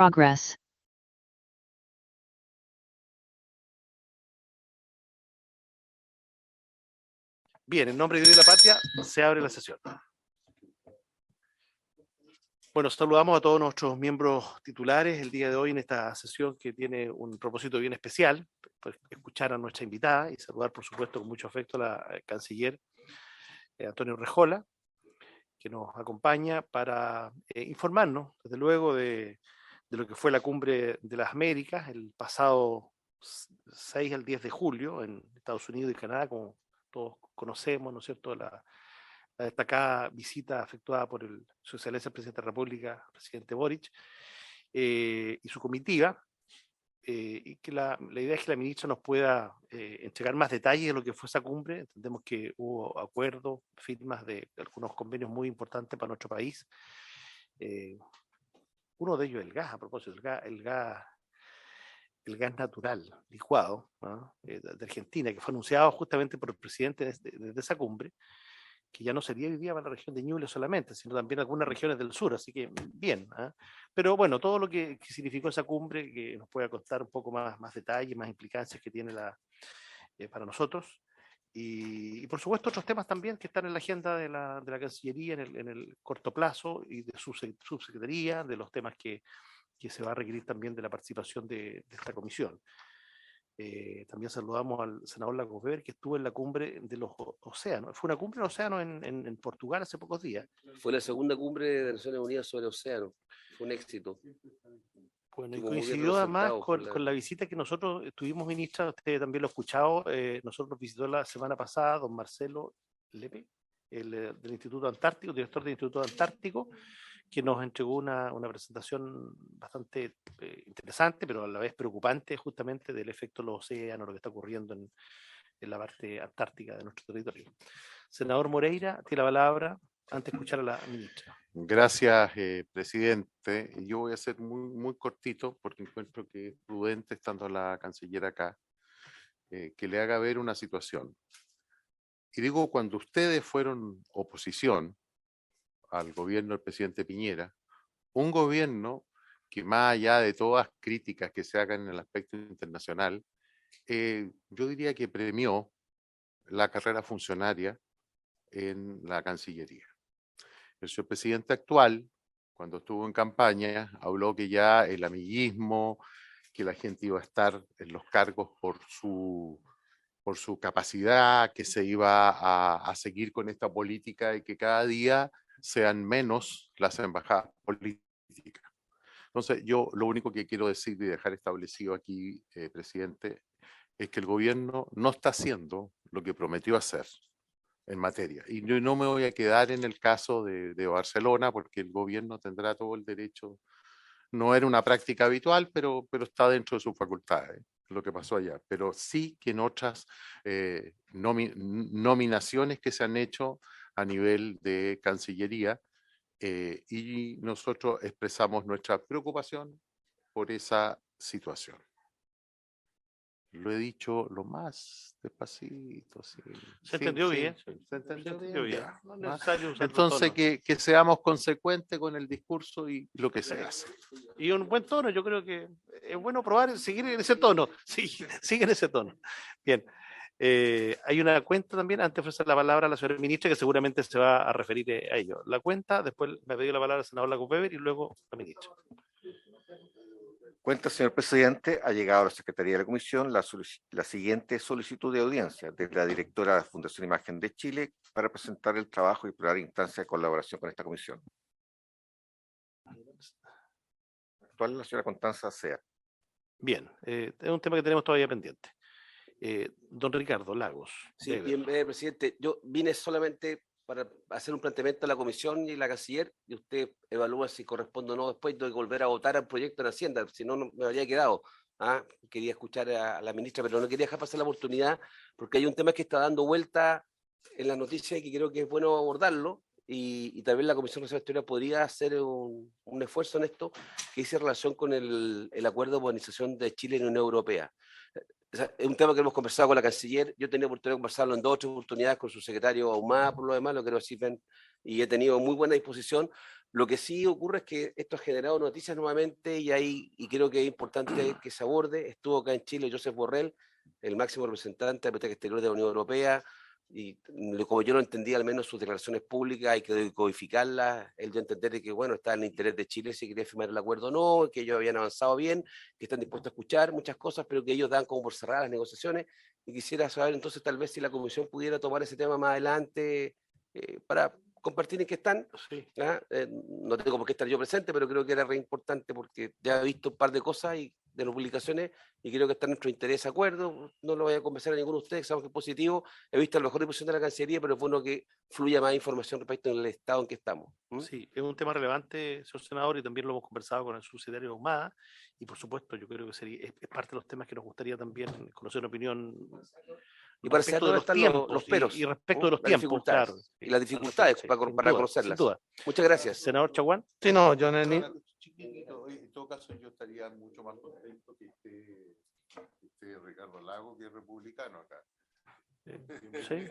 Progress. Bien, en nombre de Dios y la patria, se abre la sesión. Bueno, saludamos a todos nuestros miembros titulares el día de hoy en esta sesión que tiene un propósito bien especial, pues, escuchar a nuestra invitada y saludar, por supuesto, con mucho afecto a la canciller Antonio Rejola, que nos acompaña para informarnos, desde luego, de lo que fue la Cumbre de las Américas el pasado 6 al 10 de julio en Estados Unidos y Canadá, como todos conocemos, ¿no es cierto?, la destacada visita efectuada por su excelencia el presidente de la República, el presidente Boric, y su comitiva, y que la idea es que la ministra nos pueda entregar más detalles de lo que fue esa cumbre. Entendemos que hubo acuerdos, firmas de algunos convenios muy importantes para nuestro país. Uno de ellos el gas, a propósito, el gas natural licuado, ¿no?, de Argentina, que fue anunciado justamente por el presidente desde esa cumbre, que ya no sería hoy día para la región de Ñuble solamente, sino también algunas regiones del sur, así que bien. Pero bueno, todo lo que significó esa cumbre, que nos pueda contar un poco más detalles, más implicancias que tiene para nosotros, y por supuesto otros temas también que están en la agenda de la Cancillería en el corto plazo y de su subsecretaría, de los temas que se va a requerir también de la participación de esta comisión. También saludamos al senador Lagos Weber, que estuvo en la cumbre de los océanos. Fue una cumbre de océanos en Portugal hace pocos días. Fue la segunda cumbre de Naciones Unidas sobre océano. Fue un éxito. Bueno, y coincidió además con la visita que nosotros tuvimos, ministra, usted también lo ha escuchado, nosotros visitó la semana pasada don Marcelo Lepe, del Instituto Antártico, director del Instituto Antártico, que nos entregó una presentación bastante interesante, pero a la vez preocupante, justamente del efecto de los océanos, lo que está ocurriendo en la parte antártica de nuestro territorio. Senador Moreira, tiene la palabra antes de escuchar a la ministra. Gracias, presidente. Yo voy a ser muy cortito porque encuentro que es prudente, estando la canciller acá, que le haga ver una situación. Y digo, cuando ustedes fueron oposición al gobierno del presidente Piñera, un gobierno que, más allá de todas críticas que se hagan en el aspecto internacional, yo diría que premió la carrera funcionaria en la Cancillería. El señor presidente actual, cuando estuvo en campaña, habló que ya el amiguismo, que la gente iba a estar en los cargos por su capacidad, que se iba a seguir con esta política y que cada día sean menos las embajadas políticas. Entonces, yo lo único que quiero decir y dejar establecido aquí, presidente, es que el gobierno no está haciendo lo que prometió hacer en materia. Y yo no me voy a quedar en el caso de Barcelona, porque el gobierno tendrá todo el derecho. No era una práctica habitual, pero está dentro de sus facultades, lo que pasó allá. Pero sí que en otras nominaciones que se han hecho a nivel de Cancillería, y nosotros expresamos nuestra preocupación por esa situación. Lo he dicho lo más despacito. Sí. ¿Se entendió bien? Se entendió bien. No es necesario usar Entonces, que seamos consecuentes con el discurso y lo que se hace. Y un buen tono, yo creo que es bueno probar, seguir en ese tono. Sí, sigue en ese tono. Bien. Hay una cuenta también, antes de ofrecer la palabra a la señora ministra, que seguramente se va a referir a ello. La cuenta, después me ha pedido la palabra el senador Lagos Weber y luego la ministra. Cuenta, señor presidente, ha llegado a la Secretaría de la Comisión la siguiente solicitud de audiencia de la directora de la Fundación Imagen de Chile para presentar el trabajo y probar instancias de colaboración con esta comisión. Actual la señora Constanza Sea. Bien, es un tema que tenemos todavía pendiente. Don Ricardo Lagos. Sí, bien, presidente. Yo vine solamente para hacer un planteamiento a la comisión y la canciller, y usted evalúa si corresponde o no después de volver a votar al proyecto en Hacienda, si no, no me habría quedado. Quería escuchar a la ministra, pero no quería dejar pasar la oportunidad, porque hay un tema que está dando vuelta en la noticia y que creo que es bueno abordarlo, y también la Comisión Nacional de Historia podría hacer un esfuerzo en esto, que dice relación con el acuerdo de modernización de Chile en la Unión Europea. Es un tema que hemos conversado con la canciller. Yo he tenido oportunidad de conversarlo en 2 o 3 oportunidades con su secretario Ahumada, por lo demás, lo quiero decir, y he tenido muy buena disposición, Lo que sí ocurre es que esto ha generado noticias nuevamente y creo que es importante que se aborde. Estuvo acá en Chile Josep Borrell, el máximo representante de política exterior de la Unión Europea, y como yo lo entendí, al menos sus declaraciones públicas hay que codificarlas. Él dio a entender de que, bueno, está en el interés de Chile si quería firmar el acuerdo o no, que ellos habían avanzado bien, que están dispuestos a escuchar muchas cosas, pero que ellos dan como por cerradas las negociaciones. Y quisiera saber entonces tal vez si la Comisión pudiera tomar ese tema más adelante para compartir en qué están. Sí. No tengo por qué estar yo presente, pero creo que era re importante porque ya he visto un par de cosas de las publicaciones y creo que está en nuestro interés acuerdo. No lo voy a conversar a ninguno de ustedes, sabemos que es positivo. He visto la mejor disposición de la Cancillería, pero es bueno que fluya más información respecto al estado en que estamos. Sí, es un tema relevante, señor senador, y también lo hemos conversado con el subsecretario Ahumada, y por supuesto yo creo que es parte de los temas que nos gustaría también conocer una opinión Y para saber dónde están los peros y respecto de los las tiempos, dificultades, claro. y las dificultades Sí, para conocerlas. sin duda. Muchas gracias. Senador Chaguán. Sí, no, yo en el... En todo caso, yo estaría mucho más contento que esté Ricardo Lago, que es republicano acá. Sí,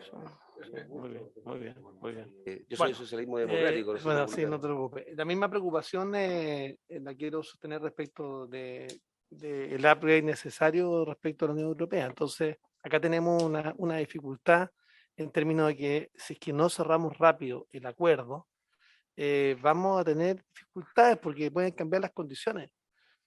muy bien, muy bien, muy bien. Yo soy socialismo democrático. Bueno, sí, no te preocupes. La misma preocupación la quiero sostener respecto de el upgrade necesario respecto a la Unión Europea. Entonces, acá tenemos una dificultad en términos de que si es que no cerramos rápido el acuerdo, vamos a tener dificultades porque pueden cambiar las condiciones.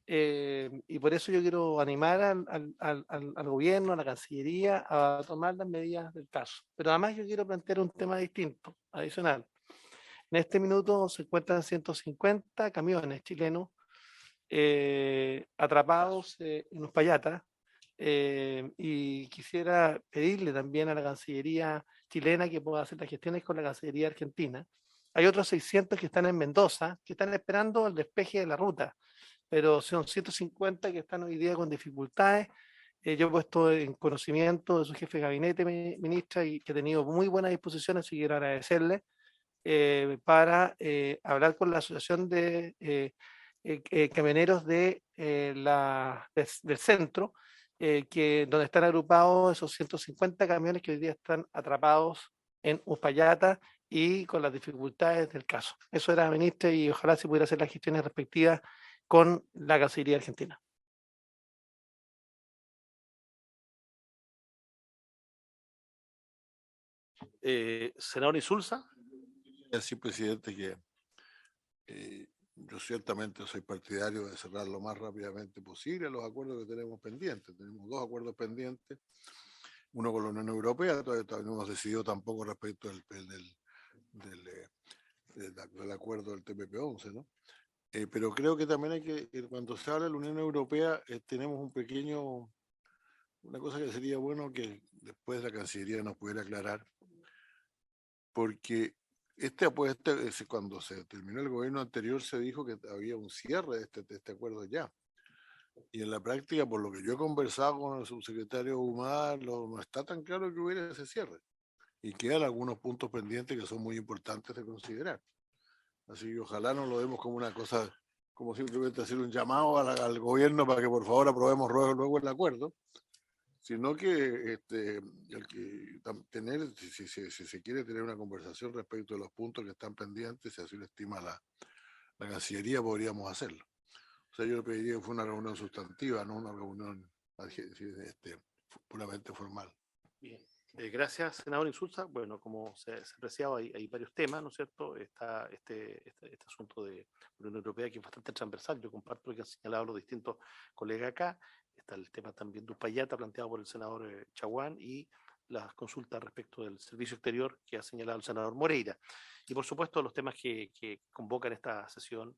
Y por eso yo quiero animar al gobierno, a la Cancillería, a tomar las medidas del caso. Pero además yo quiero plantear un tema distinto, adicional. En este minuto se encuentran 150 camiones chilenos atrapados en Uspallata, y quisiera pedirle también a la Cancillería chilena que pueda hacer las gestiones con la Cancillería argentina. Hay otros 600 que están en Mendoza, que están esperando el despeje de la ruta, pero son 150 que están hoy día con dificultades. Yo he puesto en conocimiento de su jefe de gabinete, ministra, y que ha tenido muy buenas disposiciones, y quiero agradecerle, para hablar con la Asociación de Camioneros del centro, donde están agrupados esos 150 camiones que hoy día están atrapados en Uspallata y con las dificultades del caso. Eso era, ministra, y ojalá se pudiera hacer las gestiones respectivas con la Cancillería argentina. Senador Insulza. Sí, presidente, que yo ciertamente soy partidario de cerrar lo más rápidamente posible los acuerdos que tenemos pendientes. Tenemos 2 acuerdos pendientes, uno con la Unión Europea, todavía no hemos decidido tampoco respecto del acuerdo del TPP-11, ¿no? Pero creo que también hay que, cuando se habla de la Unión Europea, tenemos una cosa que sería bueno que después la Cancillería nos pudiera aclarar, porque cuando se terminó el gobierno anterior se dijo que había un cierre de este acuerdo ya. Y en la práctica, por lo que yo he conversado con el subsecretario Ahumada, no está tan claro que hubiera ese cierre. Y quedan algunos puntos pendientes que son muy importantes de considerar. Así que ojalá no lo vemos como una cosa, como simplemente hacer un llamado al gobierno para que por favor aprobemos luego el acuerdo, sino que si se quiere tener una conversación respecto de los puntos que están pendientes, si así lo estima la Cancillería, podríamos hacerlo. O sea, yo le pediría que fuera una reunión sustantiva, no una reunión puramente formal. Bien. Gracias, senador Insulza. Bueno, como se apreciaba, hay varios temas, ¿no es cierto? Está este asunto de la Unión Europea, que es bastante transversal. Yo comparto lo que han señalado los distintos colegas acá. Está el tema también de Uspallata, planteado por el senador Chaguán, y las consultas respecto del servicio exterior que ha señalado el senador Moreira. Y por supuesto los temas que convocan esta sesión,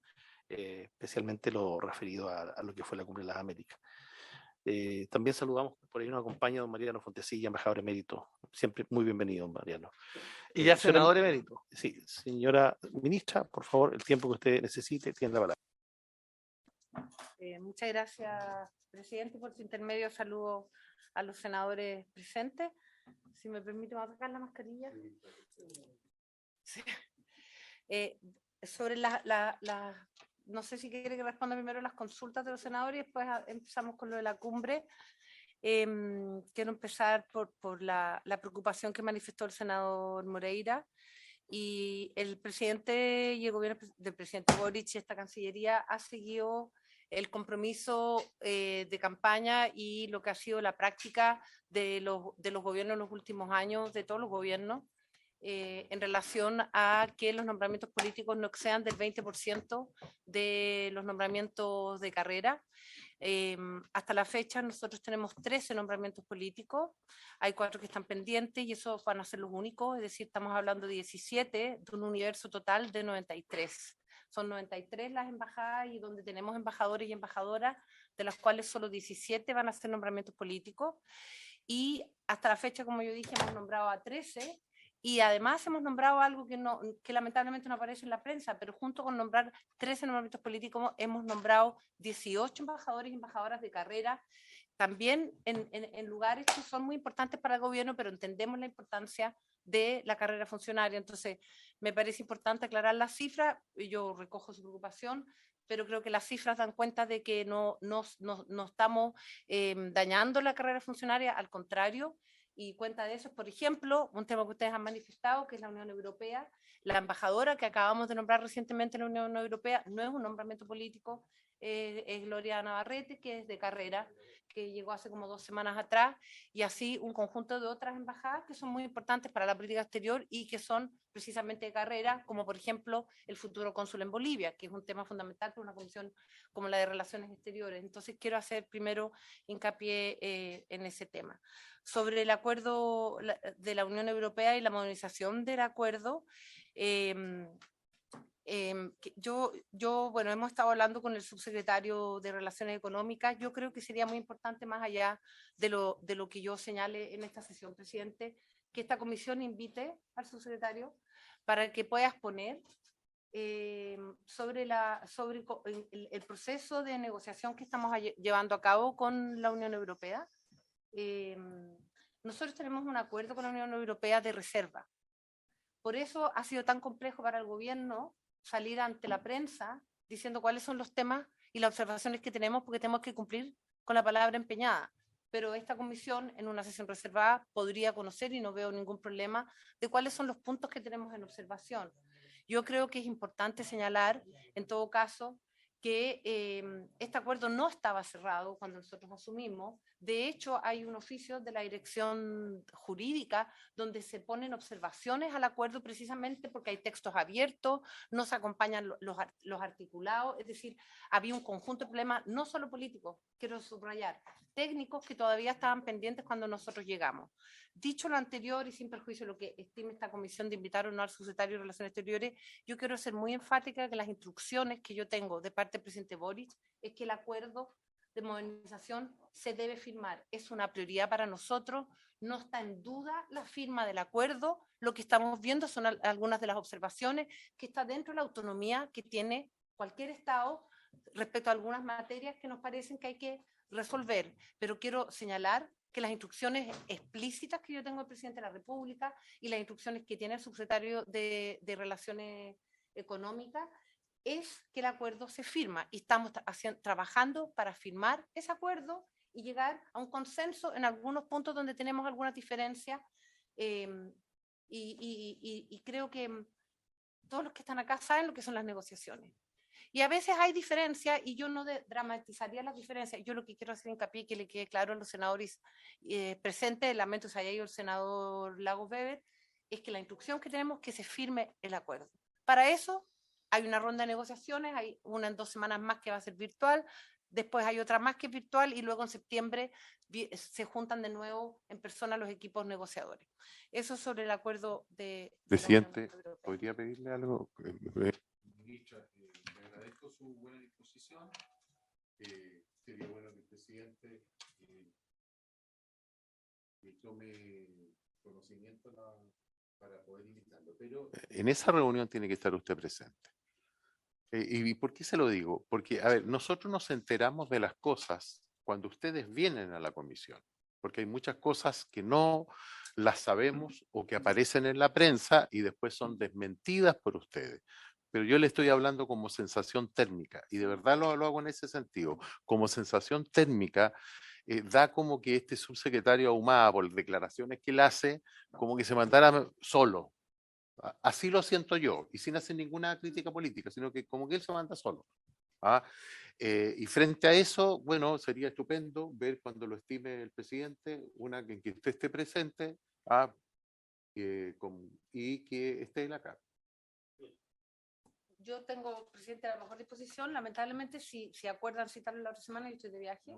especialmente lo referido a lo que fue la Cumbre de las Américas. También saludamos, por ahí nos acompaña don Mariano Fontecilla, embajador emérito. Siempre muy bienvenido, Mariano. Y ya senador emérito. Sí, señora ministra, por favor, el tiempo que usted necesite, tiene la palabra. Muchas gracias, presidente. Por su intermedio saludo a los senadores presentes. Si me permite, ¿me va a sacar la mascarilla? Sí. Sobre no sé si quiere que responda primero las consultas de los senadores y después empezamos con lo de la cumbre. Quiero empezar por la preocupación que manifestó el senador Moreira Y el presidente y el gobierno del presidente Boric y esta Cancillería ha seguido el compromiso de campaña y lo que ha sido la práctica de los gobiernos en los últimos años, de todos los gobiernos, en relación a que los nombramientos políticos no excedan del 20% de los nombramientos de carrera. Hasta la fecha nosotros tenemos 13 nombramientos políticos, hay 4 que están pendientes y esos van a ser los únicos, es decir, estamos hablando de 17 de un universo total de 93. Son 93 las embajadas y donde tenemos embajadores y embajadoras, de las cuales solo 17 van a ser nombramientos políticos. Y hasta la fecha, como yo dije, hemos nombrado a 13 y además hemos nombrado algo que lamentablemente no aparece en la prensa, pero junto con nombrar 13 nombramientos políticos hemos nombrado 18 embajadores y embajadoras de carrera, también en lugares que son muy importantes para el gobierno, pero entendemos la importancia de la carrera funcionaria. Entonces, me parece importante aclarar las cifras, yo recojo su preocupación, pero creo que las cifras dan cuenta de que no estamos dañando la carrera funcionaria, al contrario, y cuenta de eso, por ejemplo, un tema que ustedes han manifestado, que es la Unión Europea. La embajadora que acabamos de nombrar recientemente en la Unión Europea no es un nombramiento político, es Gloria Navarrete, que es de carrera, que llegó hace como 2 semanas atrás, y así un conjunto de otras embajadas que son muy importantes para la política exterior y que son precisamente de carrera, como por ejemplo el futuro cónsul en Bolivia, que es un tema fundamental para una comisión como la de Relaciones Exteriores. Entonces quiero hacer primero hincapié en ese tema. Sobre el acuerdo de la Unión Europea y la modernización del acuerdo, bueno, hemos estado hablando con el subsecretario de Relaciones Económicas. Yo creo que sería muy importante, más allá de lo que yo señale en esta sesión, presidente, que esta comisión invite al subsecretario para que pueda exponer sobre el proceso de negociación que estamos llevando a cabo con la Unión Europea. Nosotros tenemos un acuerdo con la Unión Europea de reserva. Por eso ha sido tan complejo para el gobierno salir ante la prensa diciendo cuáles son los temas y las observaciones que tenemos, porque tenemos que cumplir con la palabra empeñada. Pero esta comisión, en una sesión reservada, podría conocer, y no veo ningún problema, de cuáles son los puntos que tenemos en observación. Yo creo que es importante señalar, en todo caso, que este acuerdo no estaba cerrado cuando nosotros asumimos. De hecho, hay un oficio de la dirección jurídica donde se ponen observaciones al acuerdo precisamente porque hay textos abiertos, no se acompañan los articulados, es decir, había un conjunto de problemas, no solo políticos, quiero subrayar, técnicos que todavía estaban pendientes cuando nosotros llegamos. Dicho lo anterior y sin perjuicio de lo que estime esta comisión de invitar o no al subsecretario de Relaciones Exteriores, yo quiero ser muy enfática que las instrucciones que yo tengo de parte del presidente Boric es que el acuerdo de modernización se debe firmar. Es una prioridad para nosotros, no está en duda la firma del acuerdo, lo que estamos viendo son algunas de las observaciones que está dentro de la autonomía que tiene cualquier Estado respecto a algunas materias que nos parecen que hay que resolver, pero quiero señalar que las instrucciones explícitas que yo tengo del presidente de la República y las instrucciones que tiene el subsecretario de Relaciones Económicas es que el acuerdo se firma y estamos trabajando para firmar ese acuerdo y llegar a un consenso en algunos puntos donde tenemos algunas diferencias y creo que todos los que están acá saben lo que son las negociaciones. Y a veces hay diferencias y yo no dramatizaría las diferencias. Yo lo que quiero hacer hincapié y que le quede claro a los senadores presentes, lamento si haya ido el senador Lagos Weber, es que la instrucción que tenemos es que se firme el acuerdo. Para eso hay una ronda de negociaciones, hay una en 2 semanas más que va a ser virtual, después hay otra más que es virtual y luego en septiembre se juntan de nuevo en persona los equipos negociadores. Eso sobre el acuerdo de Presidente, ¿podría pedirle algo? Ministra, le agradezco su buena disposición. Sería bueno que el presidente tome conocimiento para poder invitarlo. Pero en esa reunión tiene que estar usted presente. ¿Y por qué se lo digo? Porque, a ver, nosotros nos enteramos de las cosas cuando ustedes vienen a la comisión, porque hay muchas cosas que no las sabemos o que aparecen en la prensa y después son desmentidas por ustedes. Pero yo le estoy hablando como sensación térmica y de verdad lo hago en ese sentido. Como sensación térmica, da como que este subsecretario Ahumada, por declaraciones que él hace, como que se mandara solo. Así lo siento yo, y sin hacer ninguna crítica política, sino que como que él se manda solo. ¿Ah? Y frente a eso, bueno, sería estupendo ver cuando lo estime el presidente, en que usted esté presente, ¿ah? Y que esté él acá. Yo tengo, presidente, la mejor disposición. Lamentablemente, si acuerdan citarlo la otra semana, yo estoy de viaje,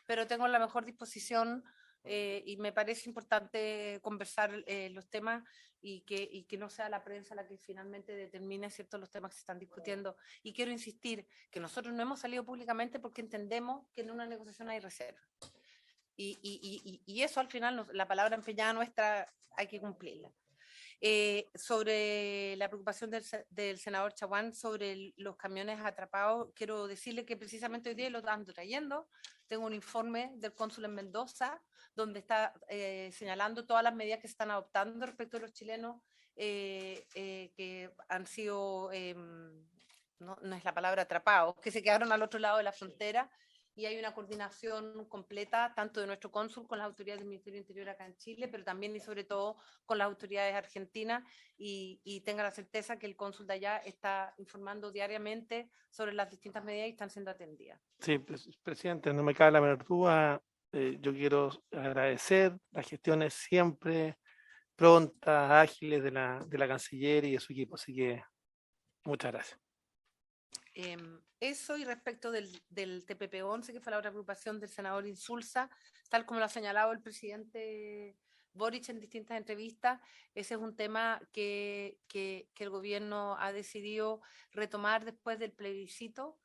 pero tengo la mejor disposición y me parece importante conversar los temas y que no sea la prensa la que finalmente determine ciertos los temas que se están discutiendo. Y quiero insistir que nosotros no hemos salido públicamente porque entendemos que en una negociación hay reserva. Y eso al final, la palabra empeñada nuestra hay que cumplirla. Sobre la preocupación del senador Chaguán sobre los camiones atrapados, quiero decirle que precisamente hoy día lo ando trayendo. Tengo un informe del cónsul en Mendoza donde está señalando todas las medidas que se están adoptando respecto a los chilenos que han sido, no es la palabra atrapados, que se quedaron al otro lado de la frontera. Y hay una coordinación completa tanto de nuestro cónsul con las autoridades del Ministerio del Interior acá en Chile, pero también y sobre todo con las autoridades argentinas y tenga la certeza que el cónsul de allá está informando diariamente sobre las distintas medidas y están siendo atendidas. Sí, presidente, no me cabe la menor duda. Yo quiero agradecer las gestiones siempre prontas, ágiles de la canciller y de su equipo. Así que muchas gracias. Eso, y respecto del TPP-11, que fue la otra agrupación del senador Insulza, tal como lo ha señalado el presidente Boric en distintas entrevistas, ese es un tema que el gobierno ha decidido retomar después del plebiscito,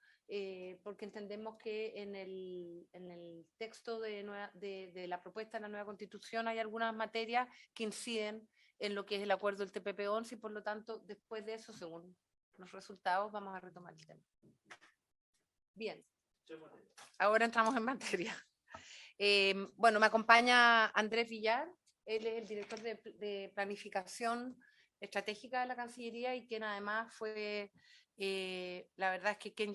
porque entendemos que en el texto de la propuesta de la nueva constitución hay algunas materias que inciden en lo que es el acuerdo del TPP-11 y por lo tanto después de eso, según los resultados, vamos a retomar el tema. Bien, ahora entramos en materia. Bueno, me acompaña Andrés Villar, él es el director de planificación estratégica de la Cancillería y quien además fue, la verdad es que quien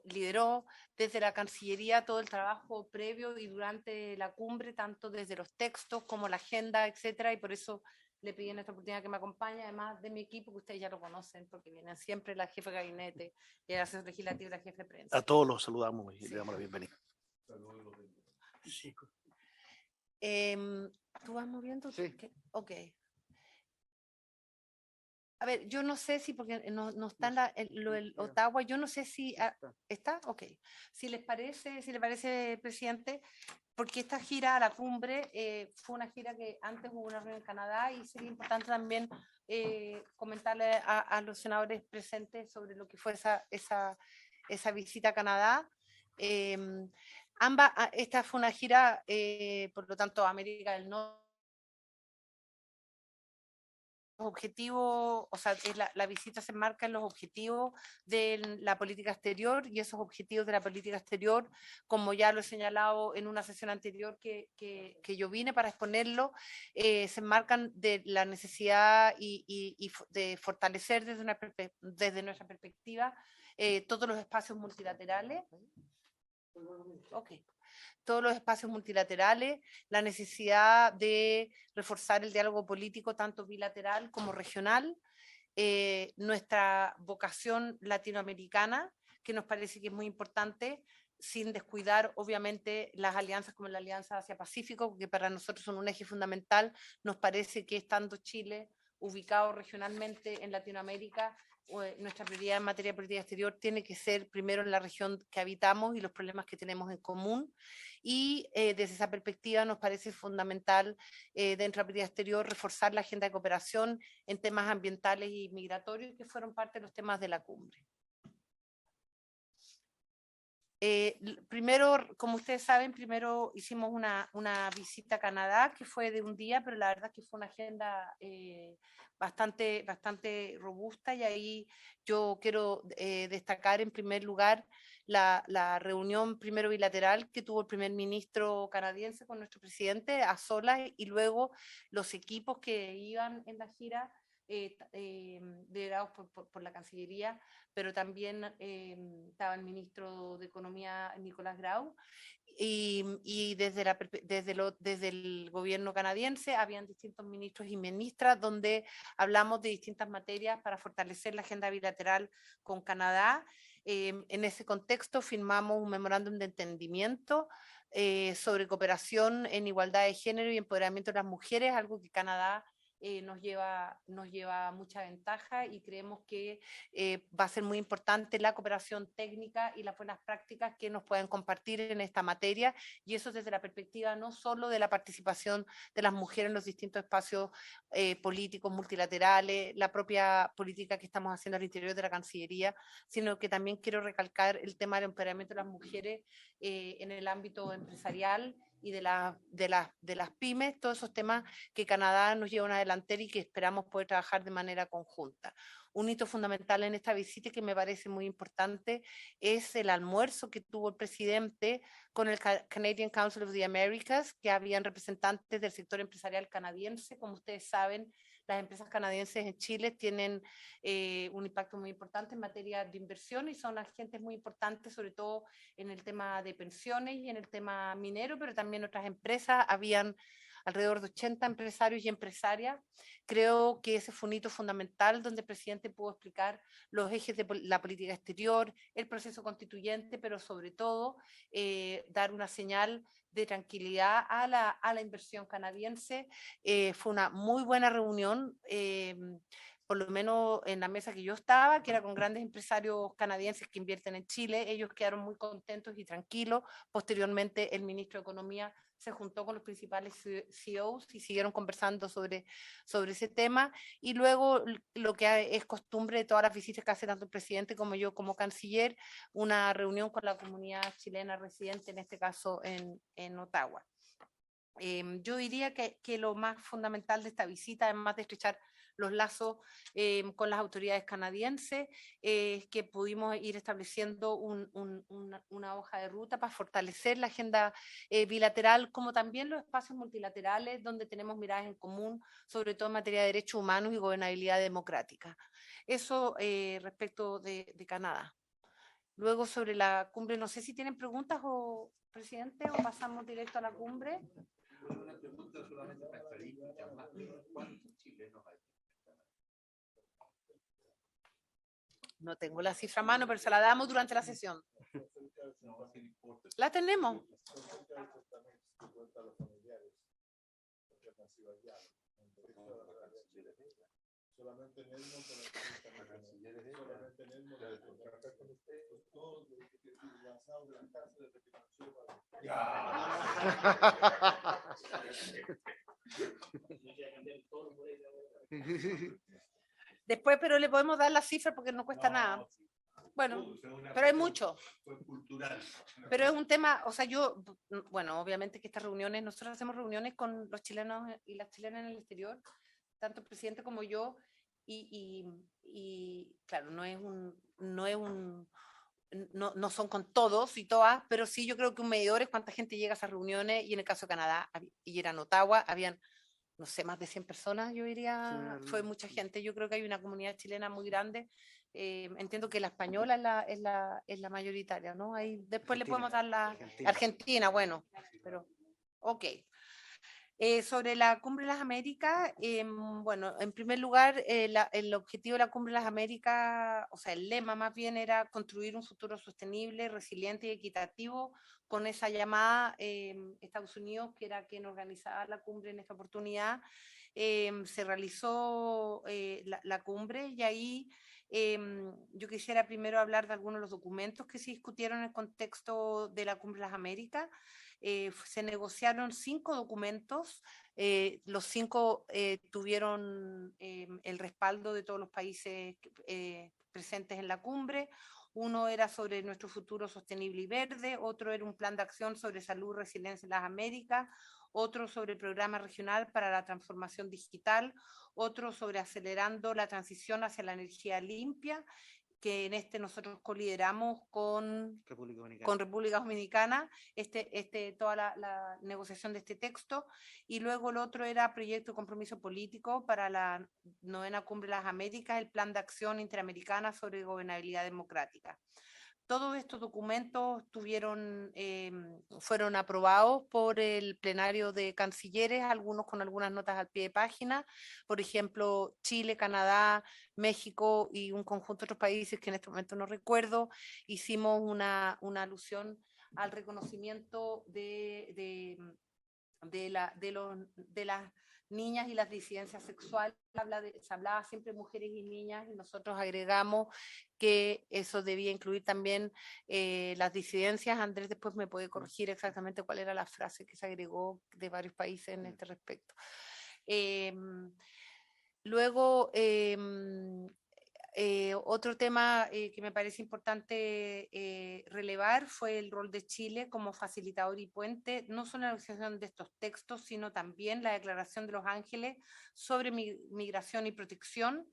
lideró desde la Cancillería todo el trabajo previo y durante la cumbre, tanto desde los textos como la agenda, etcétera, y por eso le pedí en esta oportunidad que me acompañe, además de mi equipo, que ustedes ya lo conocen, porque vienen siempre la jefa de gabinete, el asesor legislativo y la jefa de prensa. A todos los saludamos y le damos la bienvenida. Sí. ¿Tú vas moviendo? Sí. Ok. A ver, yo no sé si, porque no está lo del Ottawa, yo no sé si... ¿Está? Ok. Si le parece, presidente, porque esta gira a la cumbre fue una gira que antes hubo una reunión en Canadá y sería importante también comentarle a los senadores presentes sobre lo que fue esa visita a Canadá. Esta fue una gira, por lo tanto, a América del Norte. Objetivos, o sea, la visita se enmarca en los objetivos de la política exterior y esos objetivos de la política exterior, como ya lo he señalado en una sesión anterior que yo vine para exponerlo, se enmarcan de la necesidad y de fortalecer desde nuestra perspectiva todos los espacios multilaterales. Okay. Todos los espacios multilaterales, la necesidad de reforzar el diálogo político tanto bilateral como regional, nuestra vocación latinoamericana, que nos parece que es muy importante, sin descuidar obviamente las alianzas como la Alianza Asia-Pacífico, que para nosotros son un eje fundamental. Nos parece que estando Chile ubicado regionalmente en Latinoamérica, nuestra prioridad en materia de política exterior tiene que ser primero en la región que habitamos y los problemas que tenemos en común. Y desde esa perspectiva nos parece fundamental dentro de la política exterior reforzar la agenda de cooperación en temas ambientales y migratorios que fueron parte de los temas de la cumbre. Primero, como ustedes saben, primero hicimos una visita a Canadá que fue de un día, pero la verdad es que fue una agenda bastante robusta y ahí yo quiero destacar en primer lugar la reunión primero bilateral que tuvo el primer ministro canadiense con nuestro presidente a solas y luego los equipos que iban en la gira liderados por la Cancillería, pero también estaba el ministro de Economía, Nicolás Grau, y desde el gobierno canadiense habían distintos ministros y ministras donde hablamos de distintas materias para fortalecer la agenda bilateral con Canadá. En ese contexto firmamos un memorándum de entendimiento sobre cooperación en igualdad de género y empoderamiento de las mujeres, algo que Canadá nos lleva mucha ventaja, y creemos que va a ser muy importante la cooperación técnica y las buenas prácticas que nos pueden compartir en esta materia, y eso desde la perspectiva no solo de la participación de las mujeres en los distintos espacios políticos, multilaterales, la propia política que estamos haciendo al interior de la Cancillería, sino que también quiero recalcar el tema del empoderamiento de las mujeres en el ámbito empresarial y de las pymes, todos esos temas que Canadá nos lleva a delantera y que esperamos poder trabajar de manera conjunta. Un hito fundamental en esta visita, que me parece muy importante, es el almuerzo que tuvo el presidente con el Canadian Council of the Americas, que habían representantes del sector empresarial canadiense. Como ustedes saben, las empresas canadienses en Chile tienen un impacto muy importante en materia de inversión y son agentes muy importantes, sobre todo en el tema de pensiones y en el tema minero, pero también otras empresas. Habían alrededor de 80 empresarios y empresarias. Creo que ese fue un hito fundamental donde el presidente pudo explicar los ejes de la política exterior, el proceso constituyente, pero sobre todo dar una señal de tranquilidad a la inversión canadiense. Fue una muy buena reunión, por lo menos en la mesa que yo estaba, que era con grandes empresarios canadienses que invierten en Chile. Ellos quedaron muy contentos y tranquilos. Posteriormente, el ministro de Economía se juntó con los principales CEOs y siguieron conversando sobre ese tema. Y luego, lo que es costumbre de todas las visitas que hace tanto el presidente como yo como canciller, una reunión con la comunidad chilena residente, en este caso en Ottawa. Yo diría que lo más fundamental de esta visita, además de estrechar los lazos con las autoridades canadienses, es que pudimos ir estableciendo una hoja de ruta para fortalecer la agenda bilateral, como también los espacios multilaterales donde tenemos miradas en común, sobre todo en materia de derechos humanos y gobernabilidad democrática. Eso respecto de Canadá. Luego, sobre la cumbre, no sé si tienen preguntas, o presidente, o pasamos directo a la cumbre. Una pregunta solamente para estadísticas, más o menos cuántos chilenos hay. No tengo la cifra a mano, pero se la damos durante la sesión. La tenemos. Solamente en Edmonton, solamente en Edmonton, todos lanzados de la cárcel de Después, pero le podemos dar la cifra porque no cuesta nada. Bueno, pero hay mucho. Pero es un tema, o sea, bueno, obviamente que estas reuniones, nosotros hacemos reuniones con los chilenos y las chilenas en el exterior, tanto el presidente como yo, y claro, no son con todos y todas, pero sí yo creo que un medidor es cuánta gente llega a esas reuniones, y en el caso de Canadá, y era en Ottawa, habían, no sé, más de 100 personas, yo diría, fue mucha gente. Yo creo que hay una comunidad chilena muy grande. Entiendo que la española es la mayoritaria, ¿no? Ahí después Argentina, le podemos dar la Argentina, bueno, pero ok. Sobre la Cumbre de las Américas, bueno, en primer lugar, el objetivo de la Cumbre de las Américas, o sea, el lema más bien era construir un futuro sostenible, resiliente y equitativo, con esa llamada Estados Unidos, que era quien organizaba la cumbre en esta oportunidad. Se realizó la cumbre, y ahí yo quisiera primero hablar de algunos de los documentos que se discutieron en el contexto de la Cumbre de las Américas. Se negociaron 5 documentos, los 5 tuvieron el respaldo de todos los países presentes en la cumbre. Uno era sobre nuestro futuro sostenible y verde, otro era un plan de acción sobre salud y resiliencia en las Américas, otro sobre el programa regional para la transformación digital, otro sobre acelerando la transición hacia la energía limpia, que en este nosotros colideramos con República Dominicana. con República Dominicana, toda la negociación de este texto, y luego el otro era proyecto de compromiso político para la 9ª Cumbre de las Américas, el Plan de Acción Interamericana sobre Gobernabilidad Democrática. Todos estos documentos fueron aprobados por el plenario de cancilleres, algunos con algunas notas al pie de página, por ejemplo, Chile, Canadá, México y un conjunto de otros países que en este momento no recuerdo. Hicimos una alusión al reconocimiento de las niñas y las disidencias sexuales. Se hablaba siempre de mujeres y niñas, y nosotros agregamos que eso debía incluir también las disidencias. Andrés después me puede corregir exactamente cuál era la frase que se agregó de varios países en este respecto. Luego, otro tema que me parece importante relevar fue el rol de Chile como facilitador y puente, no solo en la negociación de estos textos, sino también la Declaración de los Ángeles sobre migración y protección.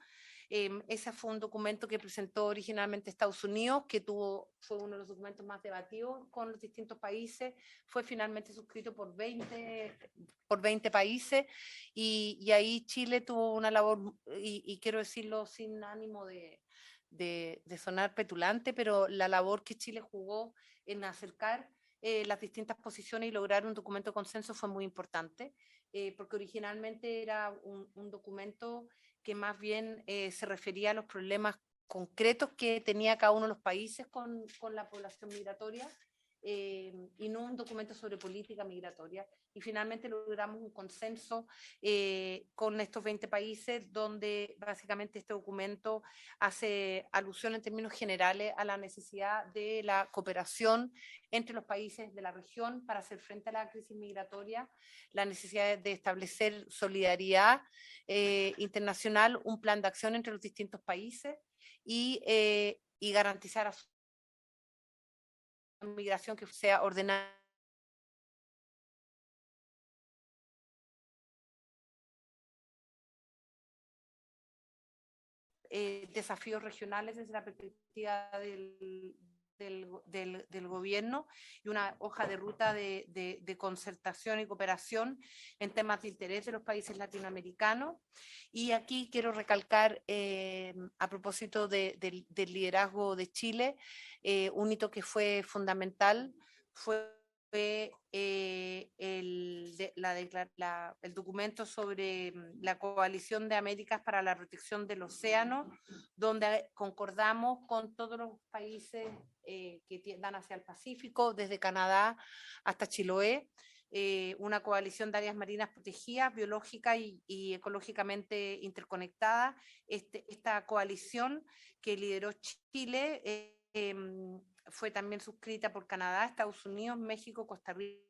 Ese fue un documento que presentó originalmente Estados Unidos, que fue uno de los documentos más debatidos con los distintos países, fue finalmente suscrito por 20 países, y ahí Chile tuvo una labor, y quiero decirlo sin ánimo de sonar petulante, pero la labor que Chile jugó en acercar las distintas posiciones y lograr un documento de consenso fue muy importante, porque originalmente era un documento que más bien se refería a los problemas concretos que tenía cada uno de los países con la población migratoria, y no un documento sobre política migratoria. Y finalmente logramos un consenso con estos 20 países, donde básicamente este documento hace alusión en términos generales a la necesidad de la cooperación entre los países de la región para hacer frente a la crisis migratoria, la necesidad de establecer solidaridad internacional, un plan de acción entre los distintos países y garantizar a su migración que sea ordenada. Desafíos regionales desde la perspectiva del gobierno, y una hoja de ruta de concertación y cooperación en temas de interés de los países latinoamericanos. Y aquí quiero recalcar, a propósito del liderazgo de Chile, un hito que fue fundamental fue el documento sobre la Coalición de Américas para la Protección del Océano, donde concordamos con todos los países que dan hacia el Pacífico, desde Canadá hasta Chiloé, una coalición de áreas marinas protegidas, biológicas y ecológicamente interconectadas. Esta coalición que lideró Chile fue también suscrita por Canadá, Estados Unidos, México, Costa Rica,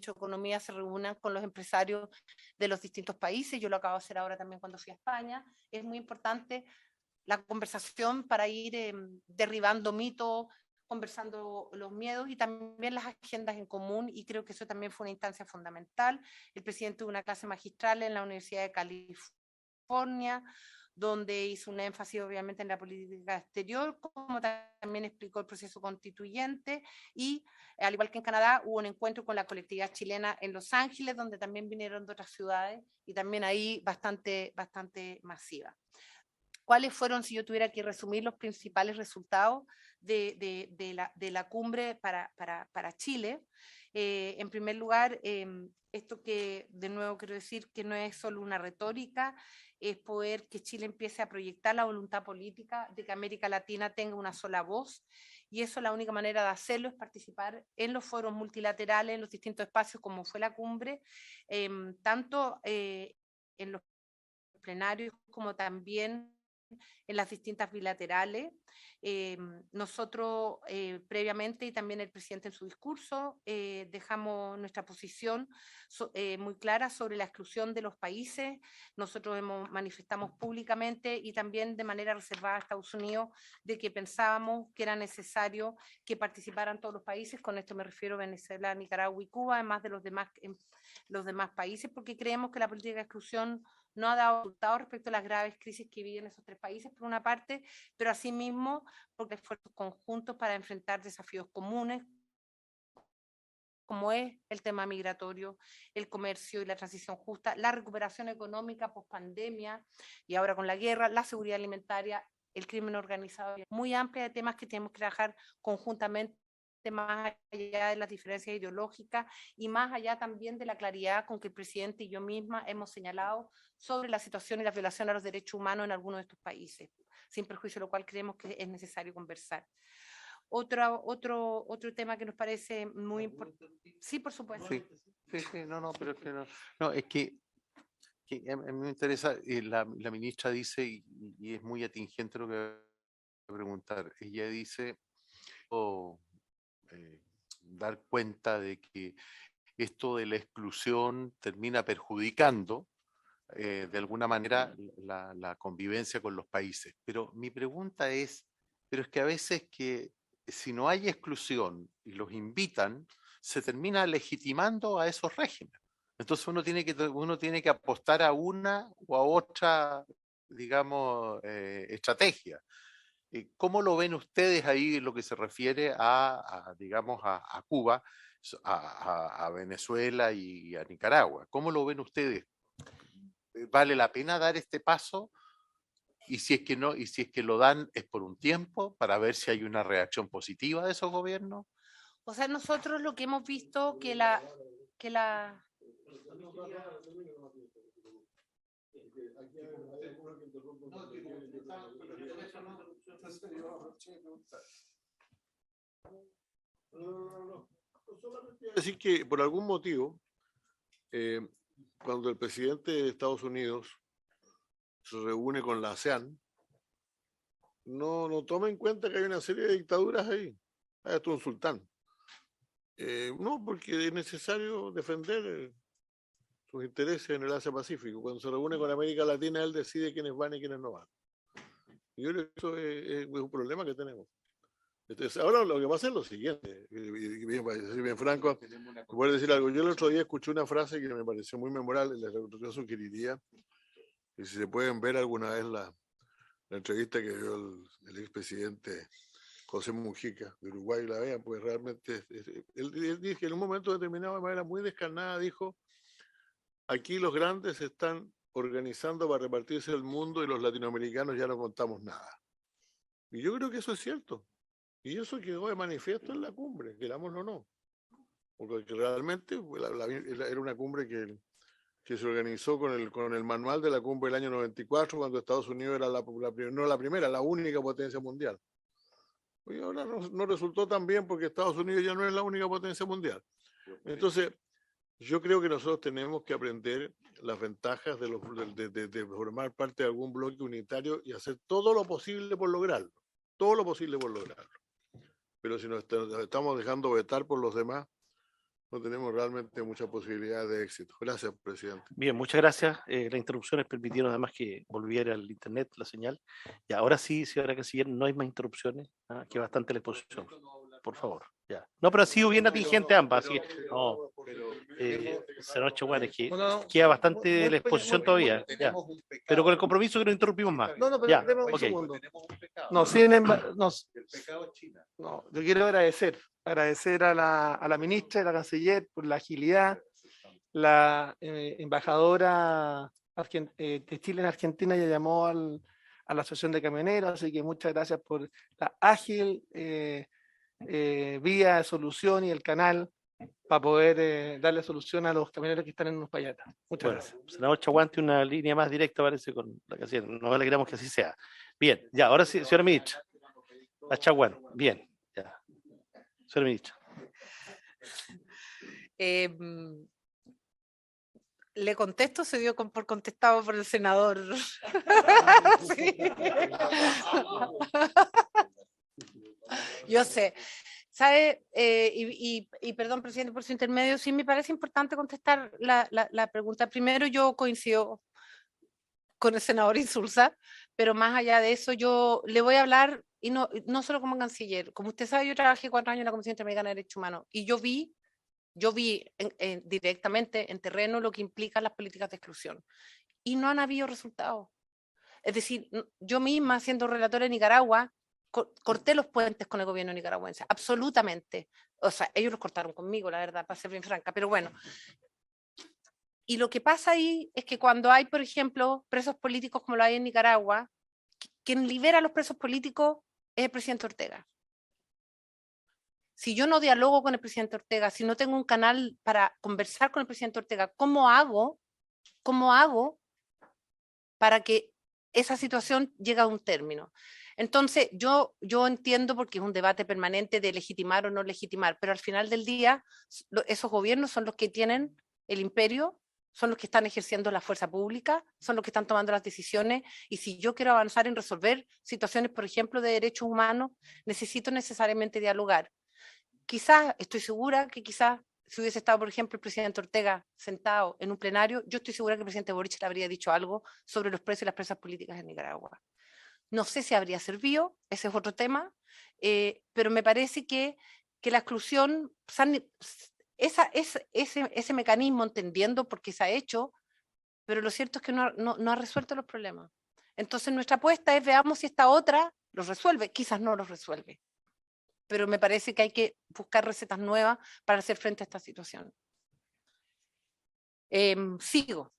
Ministro de Economía se reúnan con los empresarios de los distintos países. Yo lo acabo de hacer ahora también cuando fui a España. Es muy importante la conversación para ir derribando mitos, conversando los miedos y también las agendas en común, y creo que eso también fue una instancia fundamental. El presidente tuvo una clase magistral en la Universidad de California, donde hizo un énfasis obviamente en la política exterior, como también explicó el proceso constituyente, y al igual que en Canadá hubo un encuentro con la colectividad chilena en Los Ángeles, donde también vinieron de otras ciudades y también ahí bastante masiva. ¿Cuáles fueron, si yo tuviera que resumir, los principales resultados de la cumbre para Chile? En primer lugar, esto que de nuevo quiero decir que no es solo una retórica, es poder que Chile empiece a proyectar la voluntad política de que América Latina tenga una sola voz, y eso la única manera de hacerlo es participar en los foros multilaterales, en los distintos espacios como fue la cumbre, tanto en los plenarios como también en las distintas bilaterales. Nosotros previamente, y también el presidente en su discurso, dejamos nuestra posición muy clara sobre la exclusión de los países. Nosotros manifestamos públicamente y también de manera reservada a Estados Unidos de que pensábamos que era necesario que participaran todos los países. Con esto me refiero a Venezuela, Nicaragua y Cuba, además de los demás países, porque creemos que la política de exclusión no ha dado resultados respecto a las graves crisis que viven esos tres países, por una parte, pero asimismo por esfuerzos conjuntos para enfrentar desafíos comunes, como es el tema migratorio, el comercio y la transición justa, la recuperación económica post-pandemia y ahora con la guerra, la seguridad alimentaria, el crimen organizado. Muy amplia de temas que tenemos que trabajar conjuntamente, más allá de las diferencias ideológicas y más allá también de la claridad con que el presidente y yo misma hemos señalado sobre la situación y la violación a los derechos humanos en algunos de estos países, sin perjuicio de lo cual creemos que es necesario conversar. Otro tema que nos parece muy importante. Sí, por supuesto. Sí, no, pero es que no, es que a mí me interesa, la ministra dice, y es muy atingente lo que voy a preguntar, ella dice, dar cuenta de que esto de la exclusión termina perjudicando de alguna manera la convivencia con los países. Pero mi pregunta es, pero es que a veces que si no hay exclusión y los invitan, se termina legitimando a esos regímenes. Entonces uno tiene que apostar a una o a otra, digamos, estrategia. ¿Cómo lo ven ustedes ahí en lo que se refiere digamos, a Cuba, a Venezuela y a Nicaragua? ¿Cómo lo ven ustedes? ¿Vale la pena dar este paso? Y si es que no, y si es que lo dan, ¿es por un tiempo para ver si hay una reacción positiva de esos gobiernos? O sea, nosotros lo que hemos visto que Decir que por algún motivo, cuando el presidente de Estados Unidos se reúne con la ASEAN, no toma en cuenta que hay una serie de dictaduras ahí. Hay hasta un sultán. No, porque es necesario defender sus intereses en el Asia-Pacífico. Cuando se reúne con América Latina, él decide quiénes van y quiénes no van. Y yo creo que eso es un problema que tenemos. Entonces, ahora lo que pasa es lo siguiente, y bien franco, voy a decir algo. Yo el otro día escuché una frase que me pareció muy memorable, les sugeriría, y si se pueden ver alguna vez la entrevista que dio el expresidente José Mujica de Uruguay, la vean, pues realmente él dijo que en un momento determinado, de manera muy descarnada, dijo: aquí los grandes se están organizando para repartirse el mundo y los latinoamericanos ya no contamos nada. Y yo creo que eso es cierto. Y eso quedó de manifiesto en la cumbre, querámoslo o no. Porque realmente era una cumbre que se organizó con el manual de la cumbre del año 94, cuando Estados Unidos era no la primera, la única potencia mundial. Y ahora no resultó tan bien porque Estados Unidos ya no es la única potencia mundial. Entonces, yo creo que nosotros tenemos que aprender las ventajas de formar parte de algún bloque unitario y hacer todo lo posible por lograrlo. Todo lo posible por lograrlo. Pero si nos estamos dejando vetar por los demás, no tenemos realmente mucha posibilidad de éxito. Gracias, presidente. Bien, muchas gracias. Las interrupciones permitieron además que volviera el internet, la señal. Y ahora sí, señora canciller, no hay más interrupciones, que bastante la exposición. Por favor, ya. No, pero ha sido bien atingente ambas, así que, no, señor Chaguán, es que queda bastante la exposición todavía, ya. Pero con el compromiso que no interrumpimos más. No, pero Ya, deme un ok. segundo. Tenemos un pecado. No, El pecado es China. no, yo quiero agradecer a la ministra y a la canciller por la agilidad, la embajadora de Chile en Argentina ya llamó a la asociación de camioneros, así que muchas gracias por la ágil vía de solución y el canal para poder darle solución a los camioneros que están en Uspallata. Muchas Bueno, gracias. senador Chaguante, una línea más directa parece con la canciller. Nos alegramos que así sea. Bien, ya, ahora sí, señora ministra. La Chaguán, bien, ya. Señora ministra. Le contesto, se dio por contestado por el senador. Sí. Yo sé. ¿Sabe? Y perdón, presidente, por su intermedio, sí me parece importante contestar la pregunta. Primero, yo coincido con el senador Insulza, pero más allá de eso, yo le voy a hablar, y no solo como canciller. Como usted sabe, yo trabajé 4 años en la Comisión Interamericana de Derechos Humanos, y yo vi directamente en terreno lo que implican las políticas de exclusión, y no han habido resultados. Es decir, yo misma, siendo relatora en Nicaragua, corté los puentes con el gobierno nicaragüense, absolutamente. O sea, ellos los cortaron conmigo, la verdad, para ser bien franca, pero bueno. Y lo que pasa ahí es que cuando hay, por ejemplo, presos políticos como lo hay en Nicaragua, quien libera a los presos políticos es el presidente Ortega. Si yo no dialogo con el presidente Ortega, si no tengo un canal para conversar con el presidente Ortega, ¿cómo hago para que esa situación llegue a un término? Entonces, yo entiendo, porque es un debate permanente de legitimar o no legitimar, pero al final del día, esos gobiernos son los que tienen el imperio, son los que están ejerciendo la fuerza pública, son los que están tomando las decisiones, y si yo quiero avanzar en resolver situaciones, por ejemplo, de derechos humanos, necesito necesariamente dialogar. Quizás, estoy segura que quizás si hubiese estado, por ejemplo, el presidente Ortega sentado en un plenario, yo estoy segura que el presidente Boric le habría dicho algo sobre los presos y las presas políticas en Nicaragua. No sé si habría servido, ese es otro tema, pero me parece que la exclusión, ese mecanismo, entendiendo por qué se ha hecho, pero lo cierto es que no ha resuelto los problemas. Entonces nuestra apuesta es, veamos si esta otra los resuelve, quizás no los resuelve, pero me parece que hay que buscar recetas nuevas para hacer frente a esta situación. Sigo.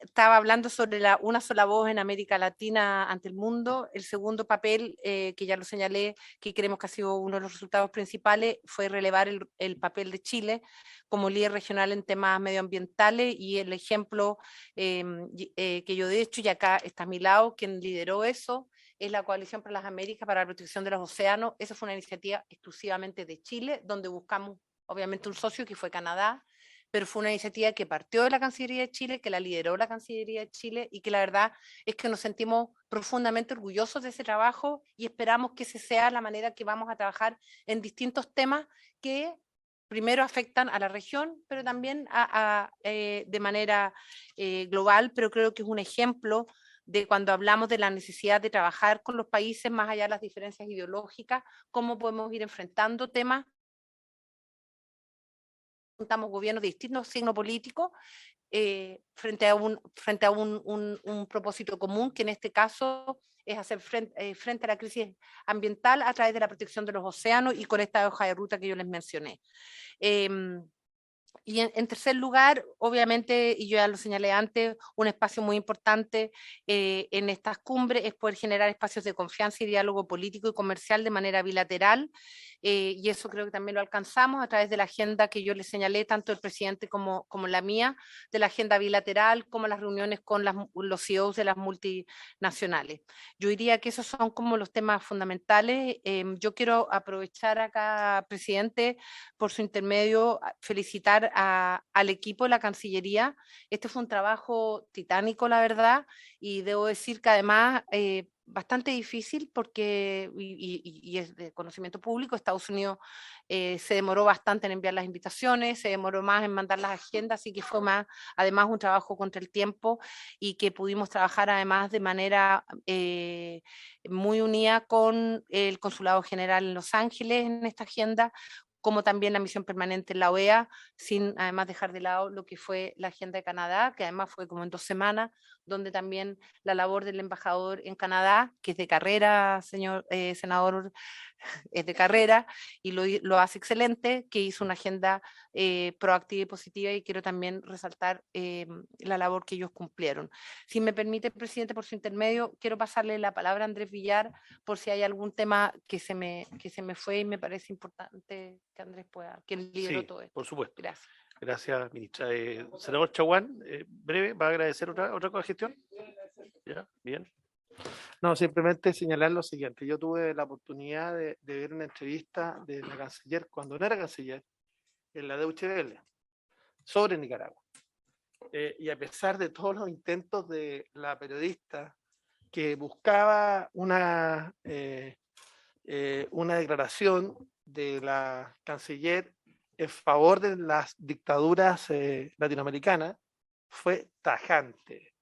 Estaba hablando sobre una sola voz en América Latina ante el mundo. El segundo papel, que ya lo señalé, que creemos que ha sido uno de los resultados principales, fue relevar el papel de Chile como líder regional en temas medioambientales, y el ejemplo que yo de hecho, y acá está a mi lado, quien lideró eso, es la Coalición para las Américas para la Protección de los Océanos. Esa fue una iniciativa exclusivamente de Chile, donde buscamos obviamente un socio que fue Canadá, pero fue una iniciativa que partió de la Cancillería de Chile, que la lideró la Cancillería de Chile, y que la verdad es que nos sentimos profundamente orgullosos de ese trabajo, y esperamos que esa sea la manera que vamos a trabajar en distintos temas que primero afectan a la región, pero también de manera global. Pero creo que es un ejemplo de cuando hablamos de la necesidad de trabajar con los países más allá de las diferencias ideológicas, cómo podemos ir enfrentando temas. Juntamos gobiernos de distintos signos políticos frente a un propósito común, que en este caso es hacer frente a la crisis ambiental a través de la protección de los océanos, y con esta hoja de ruta que yo les mencioné. Y en tercer lugar, obviamente, y yo ya lo señalé antes, un espacio muy importante en estas cumbres es poder generar espacios de confianza y diálogo político y comercial de manera bilateral, y eso creo que también lo alcanzamos a través de la agenda que yo les señalé, tanto el presidente como la mía, de la agenda bilateral, como las reuniones con los CEOs de las multinacionales. Yo diría que esos son como los temas fundamentales. Yo quiero aprovechar acá, presidente, por su intermedio, felicitar al equipo de la Cancillería. Este fue un trabajo titánico, la verdad, y debo decir que además bastante difícil porque, y es de conocimiento público, Estados Unidos se demoró bastante en enviar las invitaciones, se demoró más en mandar las agendas, así que fue más, además, un trabajo contra el tiempo y que pudimos trabajar además de manera muy unida con el Consulado General en Los Ángeles en esta agenda, como también la misión permanente en la OEA, sin además dejar de lado lo que fue la agenda de Canadá, que además fue como en 2 semanas, donde también la labor del embajador en Canadá, que es de carrera, señor senador, es de carrera y lo hace excelente, que hizo una agenda proactiva y positiva, y quiero también resaltar la labor que ellos cumplieron. Si me permite, presidente, por su intermedio, quiero pasarle la palabra a Andrés Villar por si hay algún tema que se me fue y me parece importante que Andrés pueda, que lideró Sí, todo esto. por supuesto. Gracias. Gracias, ministra. Senador Chaguán, breve, ¿va a agradecer otra gestión? Ya, bien. No, simplemente señalar lo siguiente. Yo tuve la oportunidad de ver una entrevista de la canciller, cuando no era canciller, en la Deutsche Welle, sobre Nicaragua. Y a pesar de todos los intentos de la periodista que buscaba una declaración de la canciller en favor de las dictaduras latinoamericanas, fue tajante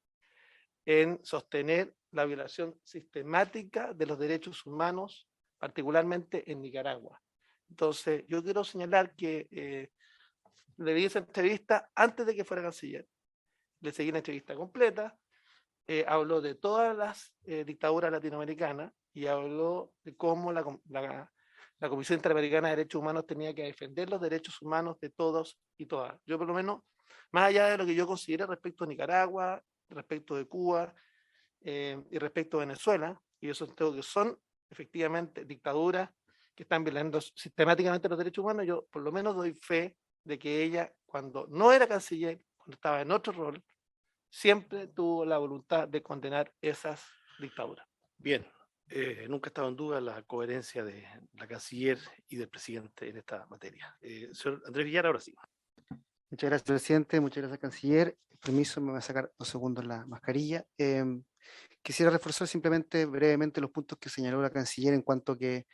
en sostener la violación sistemática de los derechos humanos, particularmente en Nicaragua. Entonces, yo quiero señalar que le vi esa entrevista antes de que fuera canciller. Le seguí la entrevista completa, habló de todas las dictaduras latinoamericanas y habló de cómo la Comisión Interamericana de Derechos Humanos tenía que defender los derechos humanos de todos y todas. Yo por lo menos, más allá de lo que yo considero respecto a Nicaragua, respecto de Cuba y respecto a Venezuela, y yo sostengo que son efectivamente dictaduras que están violando sistemáticamente los derechos humanos, yo por lo menos doy fe de que ella, cuando no era canciller, cuando estaba en otro rol, siempre tuvo la voluntad de condenar esas dictaduras. Bien, nunca estaba en duda la coherencia de la canciller y del presidente en esta materia. Señor Andrés Villar, ahora sí. Muchas gracias, presidente. Muchas gracias, canciller. Permiso, me voy a sacar 2 segundos la mascarilla. Quisiera reforzar simplemente brevemente los puntos que señaló la canciller en cuanto que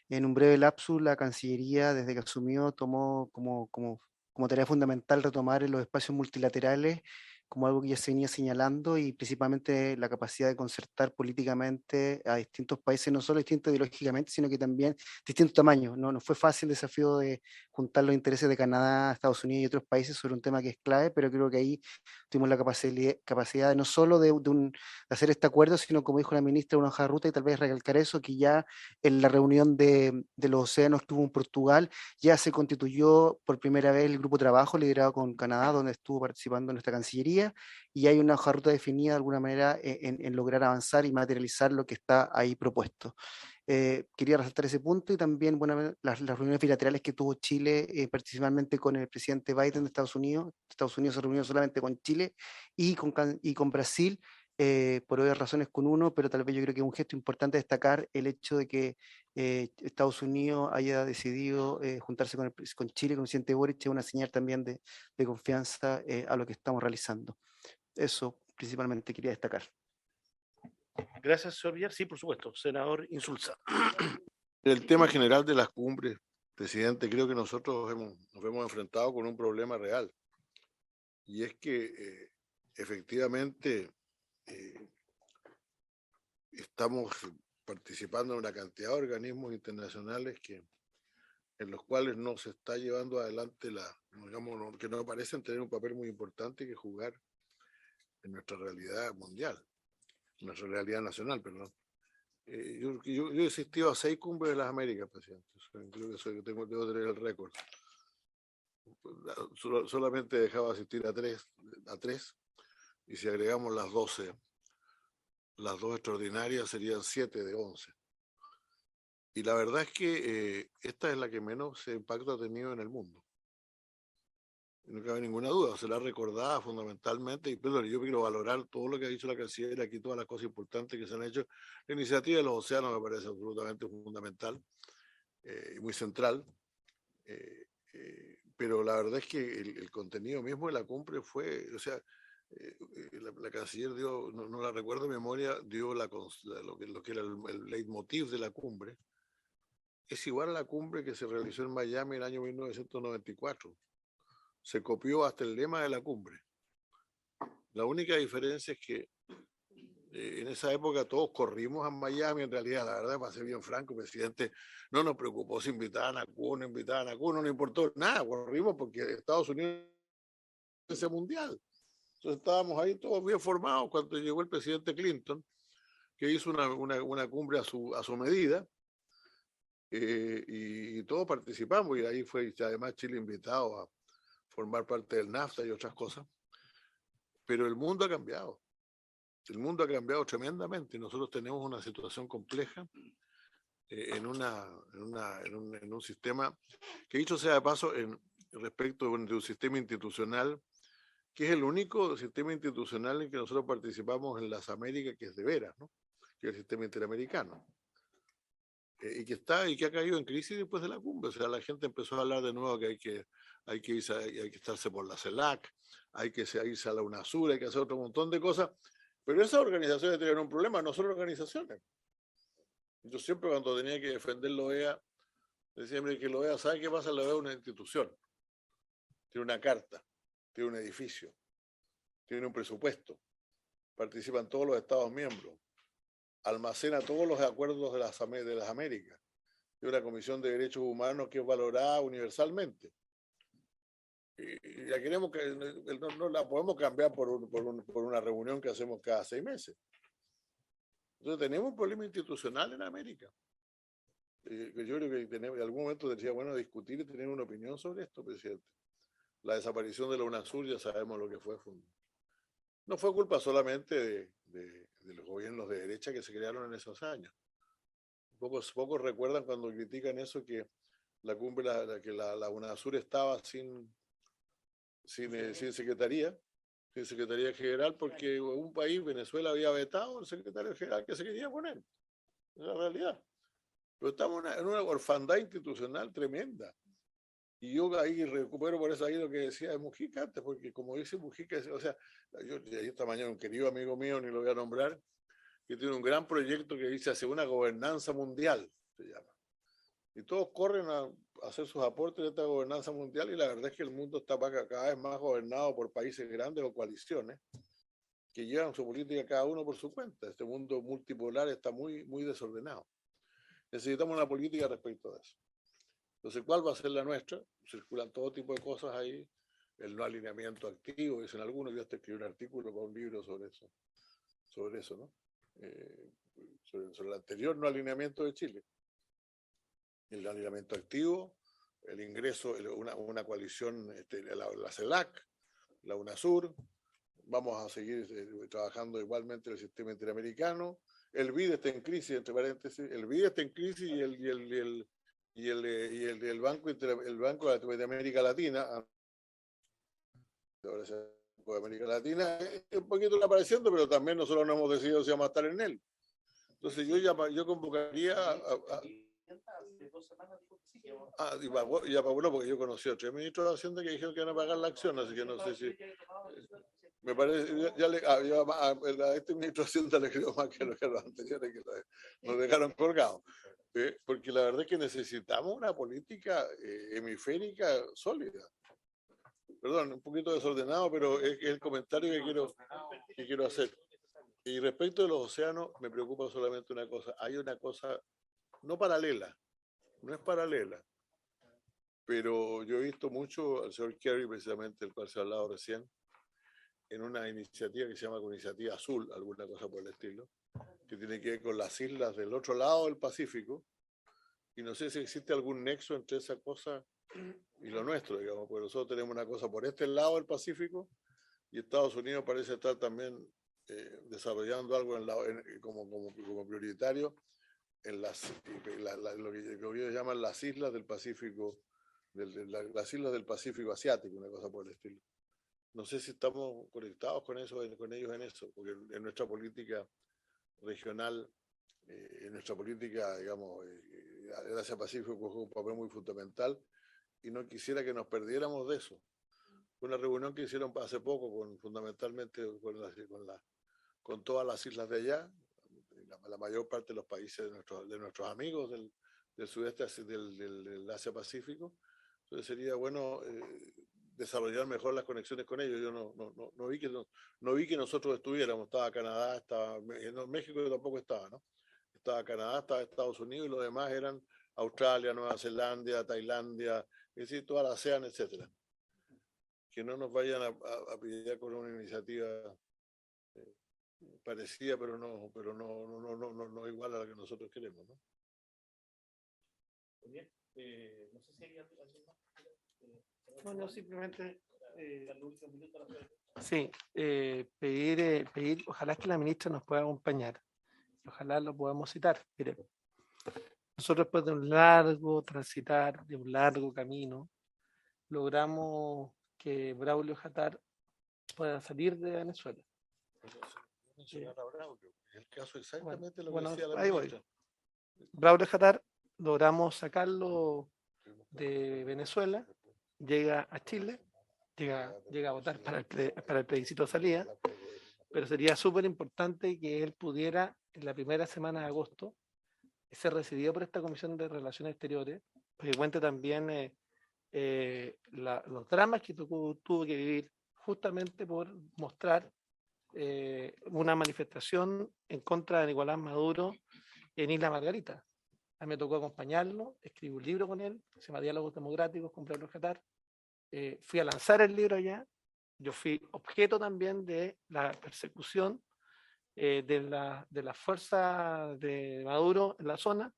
en un breve lapsus la Cancillería, desde que asumió, tomó como tarea fundamental retomar los espacios multilaterales como algo que ya se venía señalando, y principalmente la capacidad de concertar políticamente a distintos países, no solo distintos ideológicamente, sino que también distintos tamaños. No fue fácil el desafío de juntar los intereses de Canadá, Estados Unidos y otros países sobre un tema que es clave, pero creo que ahí tuvimos la capacidad no solo de hacer este acuerdo, sino, como dijo la ministra, una hoja de ruta, y tal vez recalcar eso, que ya en la reunión de los océanos que hubo en Portugal, ya se constituyó por primera vez el grupo de trabajo liderado con Canadá, donde estuvo participando nuestra Cancillería, y hay una hoja de ruta definida de alguna manera en lograr avanzar y materializar lo que está ahí propuesto. Quería resaltar ese punto, y también las reuniones bilaterales que tuvo Chile, principalmente con el presidente Biden de Estados Unidos. Estados Unidos se reunió solamente con Chile y con Brasil, por obvias razones con uno, pero tal vez yo creo que es un gesto importante destacar el hecho de que Estados Unidos haya decidido juntarse con Chile, con el presidente Boric, es una señal también de confianza a lo que estamos realizando. Eso principalmente quería destacar. Gracias, señor Villar. Sí, por supuesto. Senador Insulza. El tema general de las cumbres, presidente, creo que nosotros nos hemos enfrentado con un problema real, y es que efectivamente estamos participando en una cantidad de organismos internacionales en los cuales no se está llevando adelante digamos, que no parecen tener un papel muy importante que jugar en nuestra realidad mundial, en nuestra realidad nacional, perdón. Yo he asistido a 6 cumbres de las Américas, presidente. Creo que debo tener el récord. Solamente he dejado de asistir a tres, y si agregamos las 12, las 2 extraordinarias serían 7 de 11. Y la verdad es que esta es la que menos impacto ha tenido en el mundo. No cabe ninguna duda, se la ha recordado fundamentalmente, y perdón, yo quiero valorar todo lo que ha dicho la canciller aquí, todas las cosas importantes que se han hecho. La iniciativa de los océanos me parece absolutamente fundamental y muy central, pero la verdad es que el contenido mismo de la cumbre fue, o sea, la canciller dio, no la recuerdo de memoria, dio lo que era el leitmotiv de la cumbre. Es igual a la cumbre que se realizó en Miami en el año 1994. Se copió hasta el lema de la cumbre. La única diferencia es que en esa época todos corrimos a Miami, en realidad, la verdad, para ser bien franco, presidente, no nos preocupó si invitaban a Cuba, no nos importó nada, corrimos porque Estados Unidos es ese mundial. Entonces estábamos ahí todos bien formados cuando llegó el presidente Clinton, que hizo una cumbre a su medida, y todos participamos, y ahí fue además Chile invitado a formar parte del NAFTA y otras cosas. Pero el mundo ha cambiado. El mundo ha cambiado tremendamente. Nosotros tenemos una situación compleja en un sistema que, dicho sea de paso, respecto de un sistema institucional, que es el único sistema institucional en que nosotros participamos en las Américas, que es de veras, ¿no? Que es el sistema interamericano. Y que ha caído en crisis después de la cumbre. O sea, la gente empezó a hablar de nuevo que hay que estarse por la CELAC, hay que irse a la UNASUR, hay que hacer otro montón de cosas. Pero esas organizaciones tienen un problema, no son organizaciones. Yo siempre, cuando tenía que defender la OEA, decía que la OEA, ¿sabe qué pasa? La OEA es una institución. Tiene una carta, tiene un edificio, tiene un presupuesto, participan todos los Estados miembros, almacena todos los acuerdos de las Américas, tiene una comisión de derechos humanos que es valorada universalmente. Y la queremos no la podemos cambiar por una reunión que hacemos cada 6 meses. Entonces tenemos un problema institucional en América. Yo creo que en algún momento sería bueno discutir y tener una opinión sobre esto, presidente. La desaparición de la UNASUR, ya sabemos lo que fue. No fue culpa solamente de los gobiernos de derecha que se crearon en esos años. Pocos recuerdan cuando critican eso, que la cumbre, la UNASUR estaba sin secretaría general, porque un país, Venezuela, había vetado al secretario general que se quería poner. Es la realidad. Pero estamos en una orfandad institucional tremenda. Y yo ahí recupero por eso ahí lo que decía de Mujica antes, porque como dice Mujica, o sea, yo esta mañana un querido amigo mío, ni lo voy a nombrar, que tiene un gran proyecto que dice hacia una gobernanza mundial, se llama. Y todos corren a hacer sus aportes de esta gobernanza mundial, y la verdad es que el mundo está cada vez más gobernado por países grandes o coaliciones que llevan su política cada uno por su cuenta. Este mundo multipolar está muy, muy desordenado. Necesitamos una política respecto a eso. Entonces, ¿cuál va a ser la nuestra? Circulan todo tipo de cosas ahí. El no alineamiento activo, dicen algunos. Yo hasta escribí un artículo para un libro sobre eso, ¿no? Sobre el anterior no alineamiento de Chile. El alineamiento activo, el ingreso, una coalición, la CELAC, la UNASUR. Vamos a seguir trabajando igualmente en el sistema interamericano. El BID está en crisis, entre paréntesis. El BID está en crisis y el Banco de América Latina, ahora es el Banco de América Latina, un poquito está apareciendo, pero también nosotros no hemos decidido si vamos a estar en él. Entonces yo convocaría bueno, porque yo conocí a 3 ministros de Hacienda que dijeron que van a pagar la acción, así que no sé si... Me parece, a este ministro de Hacienda le creo más que a los anteriores, que nos dejaron colgados. Porque la verdad es que necesitamos una política hemisférica sólida. Perdón, un poquito desordenado, pero es el comentario que quiero hacer. Y respecto de los océanos, me preocupa solamente una cosa. Hay una cosa no paralela, no es paralela, pero yo he visto mucho al señor Kerry, precisamente, del cual se ha hablado recién, en una iniciativa que se llama Iniciativa Azul, alguna cosa por el estilo, que tiene que ver con las islas del otro lado del Pacífico, y no sé si existe algún nexo entre esa cosa y lo nuestro, digamos, porque nosotros tenemos una cosa por este lado del Pacífico, y Estados Unidos parece estar también desarrollando algo como prioritario en lo que ellos llaman las islas del Pacífico, las islas del Pacífico asiático, una cosa por el estilo. No sé si estamos conectados con ellos en eso, porque en nuestra política regional, en nuestra política, digamos, el Asia-Pacífico juega un papel muy fundamental, y no quisiera que nos perdiéramos de eso. Fue una reunión que hicieron hace poco, fundamentalmente con todas las islas de allá, la mayor parte de los países de nuestros amigos del sudeste, del Asia-Pacífico. Entonces sería bueno desarrollar mejor las conexiones con ellos. Yo no vi que nosotros estuviéramos. Estaba Canadá, México tampoco estaba, ¿no? Estaba Canadá, estaba Estados Unidos y los demás eran Australia, Nueva Zelanda, Tailandia, es decir, toda la ASEAN, etcétera. Que no nos vayan a pillar con una iniciativa parecida, pero no igual a la que nosotros queremos, ¿no? Muy bien. No sé si hay alguien más. Bueno, simplemente sí, pedir, ojalá que la ministra nos pueda acompañar, ojalá lo podamos citar. Mire, nosotros después de un largo transitar, de un largo camino, logramos que Braulio Jatar pueda salir de Venezuela. El caso exactamente Bueno, lo que decía la ahí voy. ministra. Braulio Jatar, logramos sacarlo de Venezuela, llega a Chile, llega a votar para el plebiscito de salida, pero sería súper importante que él pudiera, en la primera semana de agosto, ser recibido por esta Comisión de Relaciones Exteriores, porque cuente también los dramas que tuvo que vivir justamente por mostrar una manifestación en contra de Nicolás Maduro en Isla Margarita. A mí me tocó acompañarlo, escribí un libro con él, se llama Diálogos Democráticos con Braulio Jatar. Fui a lanzar el libro allá, yo fui objeto también de la persecución de la fuerza de Maduro en la zona,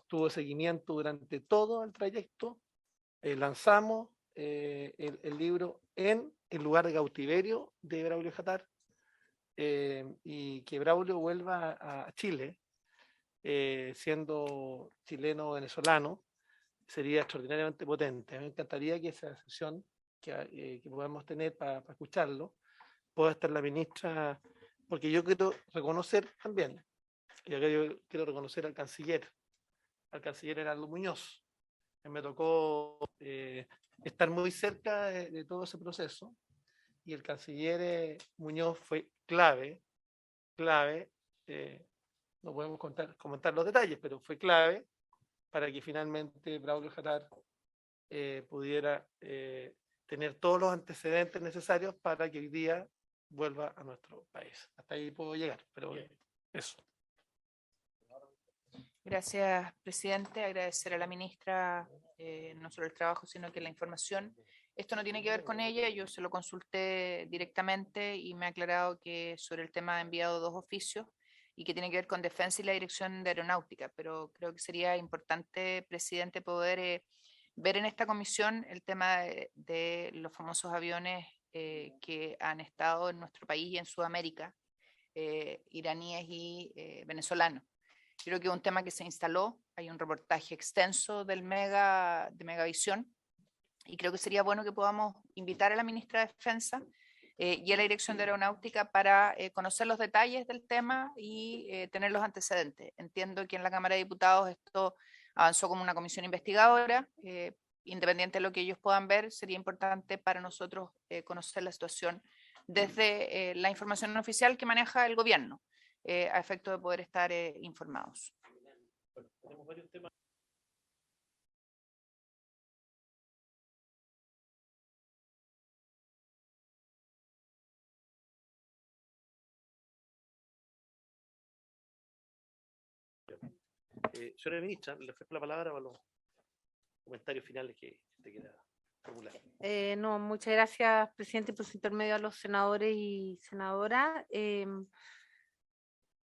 tuvo seguimiento durante todo el trayecto, lanzamos el libro en el lugar de cautiverio de Braulio Jatar, y que Braulio vuelva a Chile, siendo chileno-venezolano, sería extraordinariamente potente. A mí me encantaría que esa sesión que podamos tener para escucharlo, pueda estar la ministra, porque yo quiero reconocer también, y acá yo quiero reconocer al canciller Heraldo Muñoz. Me tocó estar muy cerca de todo ese proceso, y el canciller Muñoz fue clave, no podemos comentar los detalles, pero fue clave para que finalmente Braulio Jatar pudiera tener todos los antecedentes necesarios para que hoy día vuelva a nuestro país. Hasta ahí puedo llegar, pero eso. Gracias, presidente. Agradecer a la ministra no solo el trabajo, sino que la información. Esto no tiene que ver con ella, yo se lo consulté directamente y me ha aclarado que sobre el tema ha enviado 2 oficios y que tiene que ver con defensa y la dirección de aeronáutica, pero creo que sería importante, presidente, poder ver en esta comisión el tema de los famosos aviones que han estado en nuestro país y en Sudamérica, iraníes y venezolanos. Creo que es un tema que se instaló, hay un reportaje extenso de Megavisión, y creo que sería bueno que podamos invitar a la ministra de Defensa y a la Dirección de Aeronáutica para conocer los detalles del tema y tener los antecedentes. Entiendo que en la Cámara de Diputados esto avanzó como una comisión investigadora, independiente de lo que ellos puedan ver, sería importante para nosotros conocer la situación desde la información oficial que maneja el gobierno, a efecto de poder estar informados. Bueno, tenemos varios temas. Señora ministra, le ofrezco la palabra para los comentarios finales que te quiera formular. No, muchas gracias, presidente, por su intermedio a los senadores y senadoras.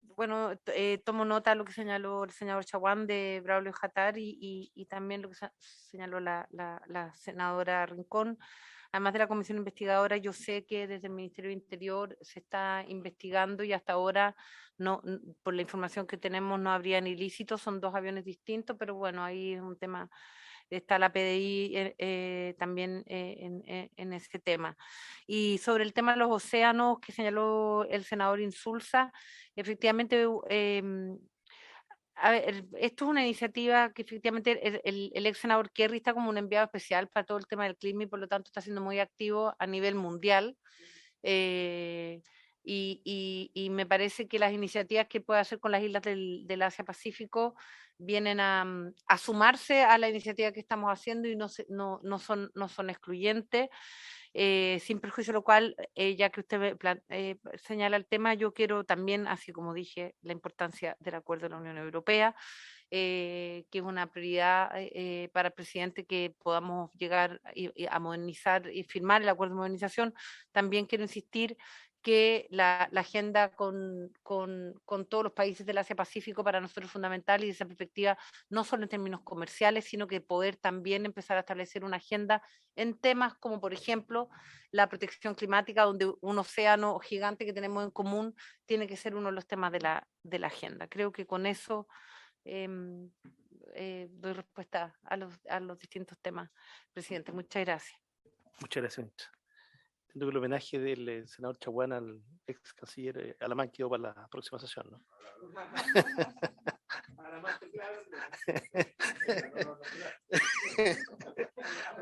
Bueno, tomo nota de lo que señaló el senador Chaguán de Braulio Jatar y también lo que señaló la senadora Rincón. Además de la comisión investigadora, yo sé que desde el Ministerio del Interior se está investigando y hasta ahora, por la información que tenemos, no habrían ilícitos, son 2 aviones distintos, pero bueno, ahí es un tema, está la PDI también en ese tema. Y sobre el tema de los océanos que señaló el senador Insulza, efectivamente A ver, esto es una iniciativa que efectivamente el ex senador Kerry está como un enviado especial para todo el tema del clima y por lo tanto está siendo muy activo a nivel mundial. Y me parece que las iniciativas que puede hacer con las islas del Asia-Pacífico vienen a sumarse a la iniciativa que estamos haciendo y no son excluyentes. Sin perjuicio de lo cual, ya que usted señala el tema, yo quiero también, así como dije, la importancia del acuerdo de la Unión Europea, que es una prioridad para el presidente que podamos llegar a modernizar y firmar el acuerdo de modernización. También quiero insistir que la agenda con todos los países del Asia-Pacífico para nosotros es fundamental y desde esa perspectiva no solo en términos comerciales, sino que poder también empezar a establecer una agenda en temas como, por ejemplo, la protección climática, donde un océano gigante que tenemos en común tiene que ser uno de los temas de la agenda. Creo que con eso doy respuesta a los distintos temas, presidente. Muchas gracias. Muchas gracias, ministra. Entiendo que el homenaje del senador Chaguán al ex canciller Alamán quedó para la próxima sesión, ¿no?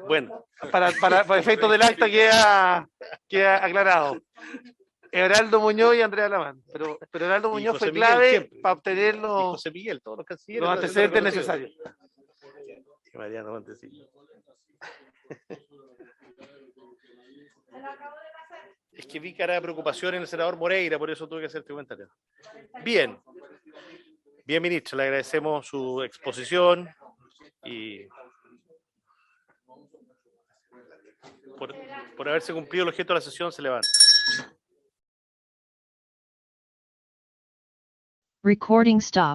Bueno, Para efectos del acta queda aclarado. Heraldo Muñoz y Andrea Alamán. Pero Heraldo Y Muñoz José fue Miguel clave siempre. para obtener y los José Miguel, todos los cancilleres. antecedentes necesarios. Y Mariano Montecillo. Es que vi cara de preocupación en el senador Moreira, por eso tuve que hacer este comentario. Bien, ministra, le agradecemos su exposición y por haberse cumplido el objeto de la sesión se levanta. Recording stop.